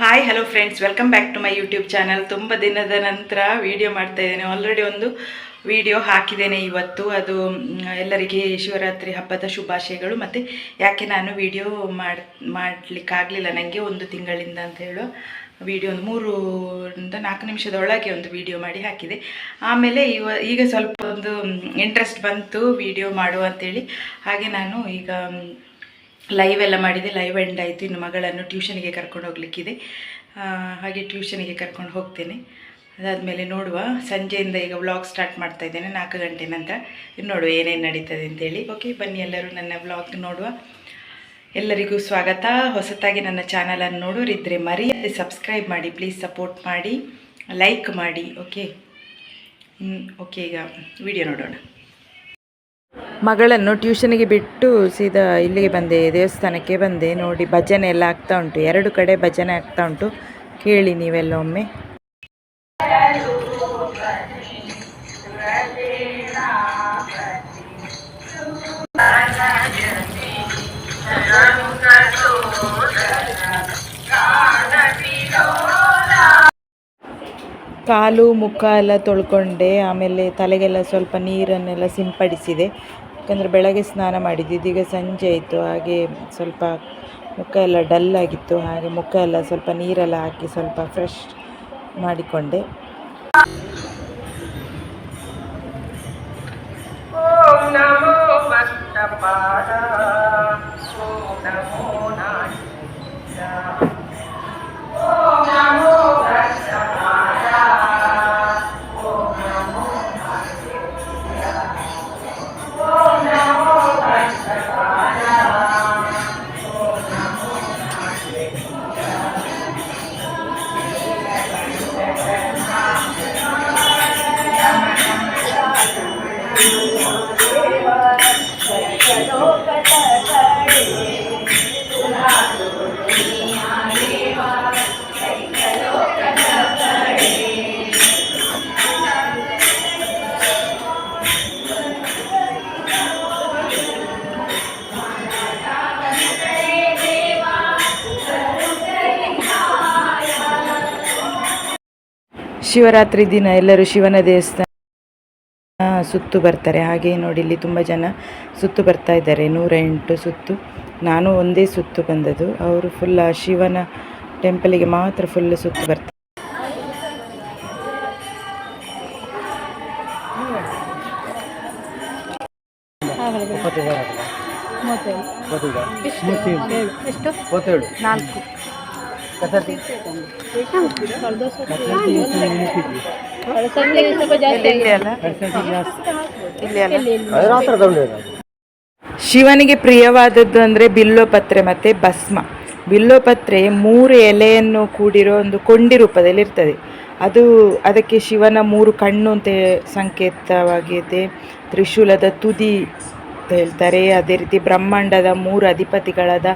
Hi hello friends, welcome back to my YouTube channel. ತುಂಬ ದಿನದ ನಂತರ ವಿಡಿಯೋ ಮಾಡ್ತಾ ಇದ್ದೇನೆ. ಆಲ್ರೆಡಿ ಒಂದು ವಿಡಿಯೋ ಹಾಕಿದ್ದೇನೆ ಇವತ್ತು. ಅದು ಎಲ್ಲರಿಗೆ ಶಿವರಾತ್ರಿ ಹಬ್ಬದ ಶುಭಾಶಯಗಳು. ಮತ್ತು ಯಾಕೆ ನಾನು ವಿಡಿಯೋ ಮಾಡಲಿಕ್ಕಾಗಲಿಲ್ಲ, ನನಗೆ 1 ತಿಂಗಳಿಂದ ಅಂತ ಹೇಳೋ ವಿಡಿಯೋ ಒಂದು 3-4 ನಿಮಿಷದೊಳಗೆ ಒಂದು ವಿಡಿಯೋ ಮಾಡಿ ಹಾಕಿದೆ. ಆಮೇಲೆ ಈಗ ಸ್ವಲ್ಪ ಒಂದು ಇಂಟ್ರೆಸ್ಟ್ ಬಂತು ವಿಡಿಯೋ ಮಾಡುವ ಅಂತೇಳಿ. ಹಾಗೆ ನಾನು ಈಗ ಲೈವ್ ಎಲ್ಲ ಮಾಡಿದೆ. ಲೈವ್ ಎಂಡ್ ಆಯಿತು. ಇನ್ನು ಮಗಳನ್ನು ಟ್ಯೂಷನಿಗೆ ಕರ್ಕೊಂಡು ಹೋಗ್ಲಿಕ್ಕಿದೆ. ಹಾಗೆ ಟ್ಯೂಷನಿಗೆ ಕರ್ಕೊಂಡು ಹೋಗ್ತೇನೆ. ಅದಾದಮೇಲೆ ನೋಡುವ. ಸಂಜೆಯಿಂದ ಈಗ ವ್ಲಾಗ್ ಸ್ಟಾರ್ಟ್ ಮಾಡ್ತಾ ಇದ್ದೇನೆ 4 ಗಂಟೆ ನಂತರ. ಇನ್ನು ನೋಡುವ ಏನೇನು ನಡೀತದೆ ಅಂತೇಳಿ. ಓಕೆ, ಬನ್ನಿ ಎಲ್ಲರೂ ನನ್ನ ವ್ಲಾಗ್ ನೋಡುವ. ಎಲ್ಲರಿಗೂ ಸ್ವಾಗತ. ಹೊಸತಾಗಿ ನನ್ನ ಚಾನಲನ್ನು ನೋಡೋರಿದ್ದರೆ ಮರೆಯದೆ ಸಬ್ಸ್ಕ್ರೈಬ್ ಮಾಡಿ, ಪ್ಲೀಸ್ ಸಪೋರ್ಟ್ ಮಾಡಿ, ಲೈಕ್ ಮಾಡಿ. ಓಕೆ, ಈಗ ವಿಡಿಯೋ ನೋಡೋಣ. ಮಗಳನ್ನು ಟ್ಯೂಷನಿಗೆ ಬಿಟ್ಟು ಸೀದಾ ಇಲ್ಲಿಗೆ ಬಂದೆ, ದೇವಸ್ಥಾನಕ್ಕೆ ಬಂದೆ. ನೋಡಿ, ಭಜನೆ ಎಲ್ಲ ಆಗ್ತಾ ಉಂಟು. 2 ಕಡೆ ಭಜನೆ ಆಗ್ತಾ ಉಂಟು. ಕೇಳಿ ನೀವೆಲ್ಲ ಒಮ್ಮೆ. ಕಾಲು ಮುಖ ಎಲ್ಲ ತೊಳ್ಕೊಂಡೆ. ಆಮೇಲೆ ತಲೆಗೆಲ್ಲ ಸ್ವಲ್ಪ ನೀರನ್ನೆಲ್ಲ ಸಿಂಪಡಿಸಿದೆ. ಯಾಕಂದರೆ ಬೆಳಗ್ಗೆ ಸ್ನಾನ ಮಾಡಿದ್ದು, ಇದೀಗ ಸಂಜೆ ಆಯಿತು. ಹಾಗೆ ಸ್ವಲ್ಪ ಮುಖ ಎಲ್ಲ ಡಲ್ ಆಗಿತ್ತು. ಹಾಗೆ ಮುಖ ಎಲ್ಲ ಸ್ವಲ್ಪ ನೀರೆಲ್ಲ ಹಾಕಿ ಸ್ವಲ್ಪ ಫ್ರೆಶ್ ಮಾಡಿಕೊಂಡೆ. ಓಂ ನಮೋ ಭಕ್ತಪಾದ, ಓಂ ನಮೋ ನಾರಾಯಣ, ಓಂ ನಮೋ ಭಕ್ತಪಾದ, ಓಂ ನಮೋ ನಾರಾಯಣ, ಓಂ ನಮೋ ಭಕ್ತಪಾದ, ಓಂ ನಮೋ ಶಿವರಾತ್ರಿ ದಿನ ಎಲ್ಲರೂ ಶಿವನ ದೇವಸ್ಥಾನ ಸುತ್ತು ಬರ್ತಾರೆ. ಹಾಗೆ ನೋಡಿ, ಇಲ್ಲಿ ತುಂಬ ಜನ ಸುತ್ತು ಬರ್ತಾ ಇದ್ದಾರೆ. 108 ಸುತ್ತು. ನಾನು ಒಂದೇ ಸುತ್ತು ಬಂದದ್ದು. ಅವರು ಫುಲ್ ಶಿವನ ಟೆಂಪಲಿಗೆ ಮಾತ್ರ ಫುಲ್ ಸುತ್ತು ಬರ್ತಾರೆ. ಶಿವನಿಗೆ ಪ್ರಿಯವಾದದ್ದು ಅಂದರೆ ಬಿಲ್ಲೋಪತ್ರೆ ಮತ್ತು ಭಸ್ಮ. ಬಿಲ್ಲೋಪತ್ರೆ 3 ಎಲೆಯನ್ನು ಕೂಡಿರೋ ಒಂದು ಕೊಂಡಿ ರೂಪದಲ್ಲಿ ಇರ್ತದೆ. ಅದಕ್ಕೆ ಶಿವನ 3 ಕಣ್ಣು ಅಂತ ಸಂಕೇತವಾಗಿದೆ. ತ್ರಿಶೂಲದ ತುದಿ ಅಂತ ಹೇಳ್ತಾರೆ. ಅದೇ ರೀತಿ ಬ್ರಹ್ಮಾಂಡದ 3 ಅಧಿಪತಿಗಳಾದ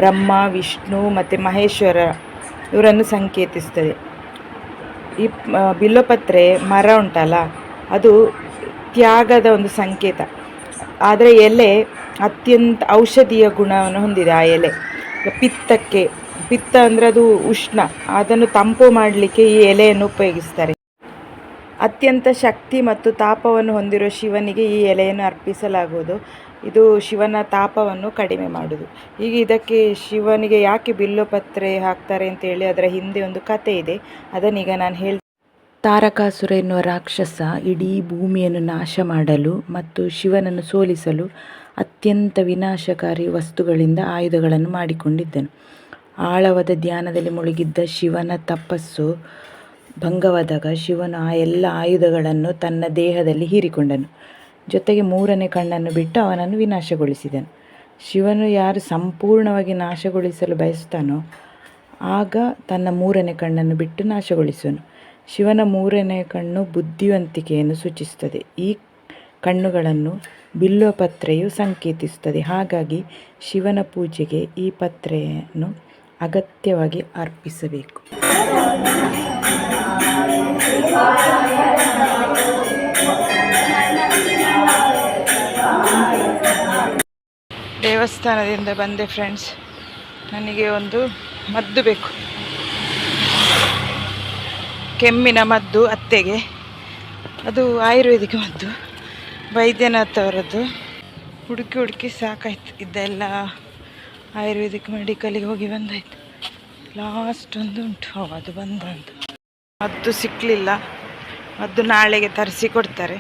ಬ್ರಹ್ಮ, ವಿಷ್ಣು ಮತ್ತು ಮಹೇಶ್ವರ ಇವರನ್ನು ಸಂಕೇತಿಸ್ತದೆ. ಈ ಬಿಲ್ಲೋಪತ್ರೆ ಮರ ಉಂಟಲ್ಲ, ಅದು ತ್ಯಾಗದ ಒಂದು ಸಂಕೇತ. ಆದರೆ ಎಲೆ ಅತ್ಯಂತ ಔಷಧೀಯ ಗುಣವನ್ನು ಹೊಂದಿದೆ. ಆ ಎಲೆ ಪಿತ್ತ ಅಂದರೆ ಅದು ಉಷ್ಣ, ಅದನ್ನು ತಂಪು ಮಾಡಲಿಕ್ಕೆ ಈ ಎಲೆಯನ್ನು ಉಪಯೋಗಿಸ್ತಾರೆ. ಅತ್ಯಂತ ಶಕ್ತಿ ಮತ್ತು ತಾಪವನ್ನು ಹೊಂದಿರುವ ಶಿವನಿಗೆ ಈ ಎಲೆಯನ್ನು ಅರ್ಪಿಸಲಾಗುವುದು. ಇದು ಶಿವನ ತಾಪವನ್ನು ಕಡಿಮೆ ಮಾಡುವುದು. ಈಗ ಇದಕ್ಕೆ ಶಿವನಿಗೆ ಯಾಕೆ ಬಿಲ್ಲೋಪತ್ರೆ ಹಾಕ್ತಾರೆ ಅಂತೇಳಿ ಅದರ ಹಿಂದೆ ಒಂದು ಕತೆ ಇದೆ. ಅದನ್ನೀಗ ನಾನು ಹೇಳ್ತೀನಿ. ತಾರಕಾಸುರ ಎನ್ನುವ ರಾಕ್ಷಸ ಇಡೀ ಭೂಮಿಯನ್ನು ನಾಶ ಮಾಡಲು ಮತ್ತು ಶಿವನನ್ನು ಸೋಲಿಸಲು ಅತ್ಯಂತ ವಿನಾಶಕಾರಿ ವಸ್ತುಗಳಿಂದ ಆಯುಧಗಳನ್ನು ಮಾಡಿಕೊಂಡಿದ್ದನು. ಆಳವಾದ ಧ್ಯಾನದಲ್ಲಿ ಮುಳುಗಿದ್ದ ಶಿವನ ತಪಸ್ಸು ಭಂಗವಾದಾಗ ಶಿವನು ಆ ಎಲ್ಲ ಆಯುಧಗಳನ್ನು ತನ್ನ ದೇಹದಲ್ಲಿ ಹೀರಿಕೊಂಡನು. ಜೊತೆಗೆ 3ನೇ ಕಣ್ಣನ್ನು ಬಿಟ್ಟು ಅವನನ್ನು ವಿನಾಶಗೊಳಿಸಿದನು. ಶಿವನು ಯಾರು ಸಂಪೂರ್ಣವಾಗಿ ನಾಶಗೊಳಿಸಲು ಬಯಸ್ತಾನೋ ಆಗ ತನ್ನ 3ನೇ ಕಣ್ಣನ್ನು ಬಿಟ್ಟು ನಾಶಗೊಳಿಸುವನು. ಶಿವನ 3ನೇ ಕಣ್ಣು ಬುದ್ಧಿವಂತಿಕೆಯನ್ನು ಸೂಚಿಸುತ್ತದೆ. ಈ ಕಣ್ಣುಗಳನ್ನು ಬಿಲ್ಲೋಪತ್ರೆಯು ಸಂಕೇತಿಸುತ್ತದೆ. ಹಾಗಾಗಿ ಶಿವನ ಪೂಜೆಗೆ ಈ ಪತ್ರೆಯನ್ನು ಅಗತ್ಯವಾಗಿ ಅರ್ಪಿಸಬೇಕು. ದೇವಸ್ಥಾನದಿಂದ ಬಂದೆ ಫ್ರೆಂಡ್ಸ್. ನನಗೆ ಒಂದು ಮದ್ದು ಬೇಕು. ಕೆಮ್ಮಿನ ಮದ್ದು ಅತ್ತೆಗೆ, ಅದು ಆಯುರ್ವೇದಿಕ್ ಮದ್ದು ವೈದ್ಯನಾಥ್ ಅವರದ್ದು. ಹುಡುಕಿ ಹುಡುಕಿ ಸಾಕಾಯ್ತು, ಇದೆಲ್ಲ ಆಯುರ್ವೇದಿಕ್ ಮೆಡಿಕಲಿಗೆ ಹೋಗಿ ಬಂದಾಯ್ತು. ಲಾಸ್ಟ್ ಒಂದು ಉಂಟು, ಅದು ಬಂದ ಅಂತ. ಮದ್ದು ಸಿಕ್ಕಲಿಲ್ಲ, ಮದ್ದು ನಾಳೆಗೆ ತರಿಸಿ ಕೊಡ್ತಾರೆ.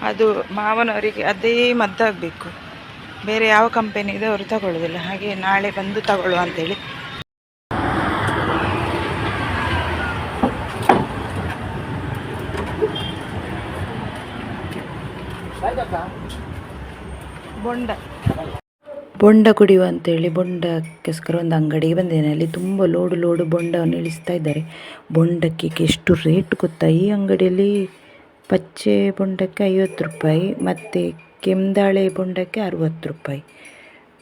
ಅದು ಮಾವನವರಿಗೆ ಅದೇ ಮದ್ದಾಗಬೇಕು, ಬೇರೆ ಯಾವ ಕಂಪೆನಿದೆ ಅವರು ತಗೊಳ್ಳೋದಿಲ್ಲ. ಹಾಗೆ ನಾಳೆ ಬಂದು ತಗೊಳ್ಳುವ ಅಂತೇಳಿ. ಬೊಂಡ ಕುಡಿಯುವ ಅಂತೇಳಿ ಬೊಂಡಕ್ಕೋಸ್ಕರ ಒಂದು ಅಂಗಡಿಗೆ ಬಂದೇನೆ. ಅಲ್ಲಿ ತುಂಬ ಲೋಡು ಬೊಂಡವನ್ನು ಇಳಿಸ್ತಾ ಇದ್ದಾರೆ. ಬೊಂಡಕ್ಕೆ ಎಷ್ಟು ರೇಟ್ ಗೊತ್ತಾ? ಈ ಅಂಗಡಿಯಲ್ಲಿ ಪಚ್ಚೆ ಬೊಂಡಕ್ಕೆ 50 ರೂಪಾಯಿ, ಮತ್ತು ಕೆಮ್ದಾಳೆ ಬೊಂಡಕ್ಕೆ 60 ರೂಪಾಯಿ.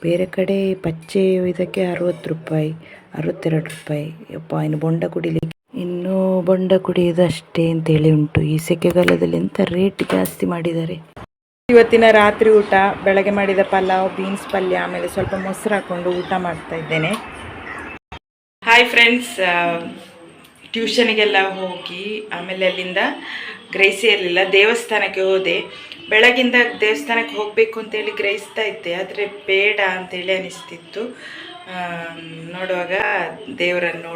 ಬೇರೆ ಕಡೆ ಪಚ್ಚೆ ಇದಕ್ಕೆ 60 ರೂಪಾಯಿ, 62 ರೂಪಾಯಿ. ಯಪ್ಪ, ಇನ್ನು ಬೊಂಡ ಕುಡಿಲಿಕ್ಕೆ, ಇನ್ನೂ ಬೊಂಡ ಕುಡಿಯೋದಷ್ಟೇ ಅಂತೇಳಿ ಉಂಟು. ಈ ಸೆಕೆಗಾಲದಲ್ಲಿ ಎಂಥ ರೇಟ್ ಜಾಸ್ತಿ ಮಾಡಿದ್ದಾರೆ. ಇವತ್ತಿನ ರಾತ್ರಿ ಊಟ, ಬೆಳಗ್ಗೆ ಮಾಡಿದ ಪಲಾವ್, ಬೀನ್ಸ್ ಪಲ್ಯ, ಆಮೇಲೆ ಸ್ವಲ್ಪ ಮೊಸರು ಹಾಕ್ಕೊಂಡು ಊಟ ಮಾಡ್ತಾ ಇದ್ದೇನೆ. ಹಾಯ್ ಫ್ರೆಂಡ್ಸ್, ಟ್ಯೂಷನಿಗೆಲ್ಲ ಹೋಗಿ ಆಮೇಲೆ ಅಲ್ಲಿಂದ ಗ್ರಹಿಸಿ ಇರಲಿಲ್ಲ, ದೇವಸ್ಥಾನಕ್ಕೆ ಹೋದೆ. ಬೆಳಗಿಂದ ದೇವಸ್ಥಾನಕ್ಕೆ ಹೋಗಬೇಕು ಅಂತೇಳಿ ಗ್ರಹಿಸ್ತಾ ಇದ್ದೆ, ಆದರೆ ಬೇಡ ಅಂತೇಳಿ ಅನಿಸ್ತಿತ್ತು. ನೋಡುವಾಗ ದೇವರನ್ನು